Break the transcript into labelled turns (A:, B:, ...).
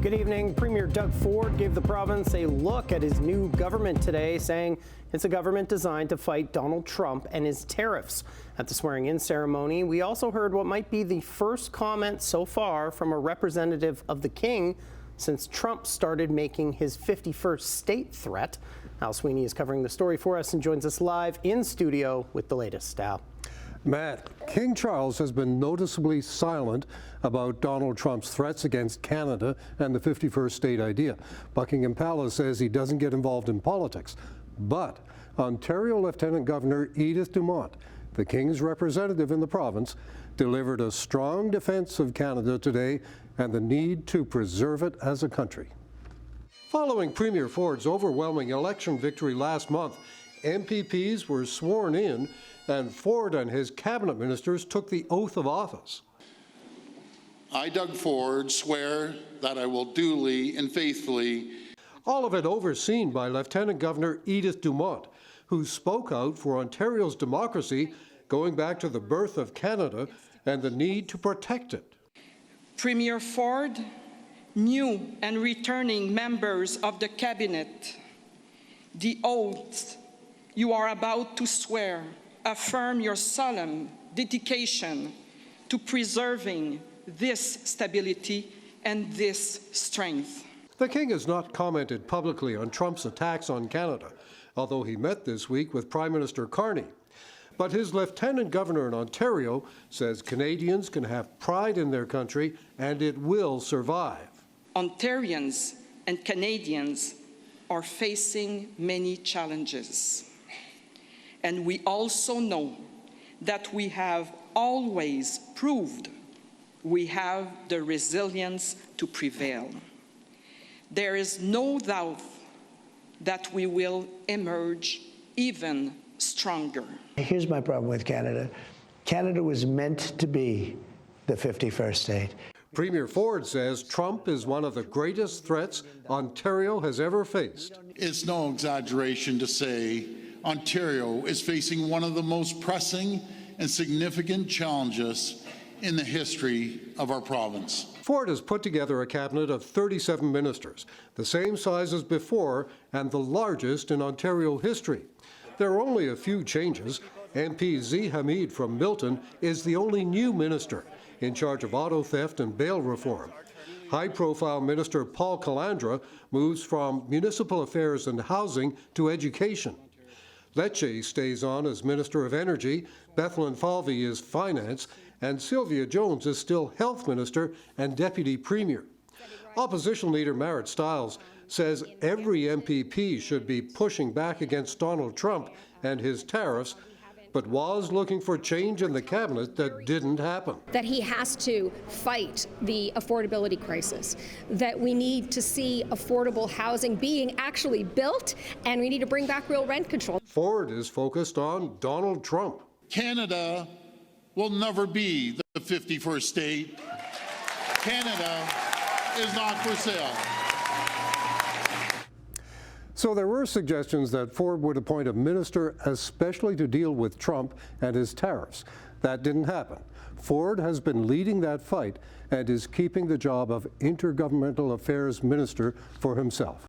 A: Good evening. Premier Doug Ford gave the province a look at his new government today, saying it's a government designed to fight Donald Trump and his tariffs. At the swearing-in ceremony, we also heard what might be the first comment so far from a representative of the King since Trump started making his 51st state threat. Al Sweeney is covering the story for us and joins us live in studio with the latest. Al.
B: Matt, King Charles has been noticeably silent about Donald Trump's threats against Canada and the 51st state idea. Buckingham Palace says he doesn't get involved in politics. But Ontario Lieutenant-Governor Edith Dumont, the King's representative in the province, delivered a strong defense of Canada today and the need to preserve it as a country. Following Premier Ford's overwhelming election victory last month, MPPs were sworn in and Ford and his cabinet ministers took the oath of office.
C: I, Doug Ford, swear that I will duly and faithfully.
B: All of it overseen by Lieutenant Governor Edith Dumont, who spoke out for Ontario's democracy going back to the birth of Canada and the need to protect it.
D: Premier Ford, new and returning members of the cabinet, the oaths you are about to swear affirm your solemn dedication to preserving this stability and this strength.
B: The King has not commented publicly on Trump's attacks on Canada, although he met this week with Prime Minister Carney. But his Lieutenant Governor in Ontario says Canadians can have pride in their country and it will survive.
D: Ontarians and Canadians are facing many challenges. And we also know that we have always proved we have the resilience to prevail. There is no doubt that we will emerge even stronger.
E: Here's my problem with Canada. Canada was meant to be the 51st state.
B: Premier Ford says Trump is one of the greatest threats Ontario has ever faced.
C: It's no exaggeration to say Ontario is facing one of the most pressing and significant challenges in the history of our province.
B: Ford has put together a cabinet of 37 ministers, the same size as before and the largest in Ontario history. There are only a few changes. MP Z. Hamid from Milton is the only new minister in charge of auto theft and bail reform. High-profile Minister Paul Calandra moves from municipal affairs and housing to education. Lecce stays on as Minister of Energy, Bethlyn Falvey is Finance, and Sylvia Jones is still Health Minister and Deputy Premier. Opposition leader Marit Stiles says every MPP should be pushing back against Donald Trump and his tariffs, but was looking for change in the cabinet that didn't happen.
F: That he has to fight the affordability crisis, that we need to see affordable housing being actually built, and we need to bring back real rent control.
B: Ford is focused on Donald Trump.
C: Canada will never be the 51st state. Canada is not for sale.
B: So there were suggestions that Ford would appoint a minister especially to deal with Trump and his tariffs. That didn't happen. Ford has been leading that fight and is keeping the job of Intergovernmental Affairs Minister for himself.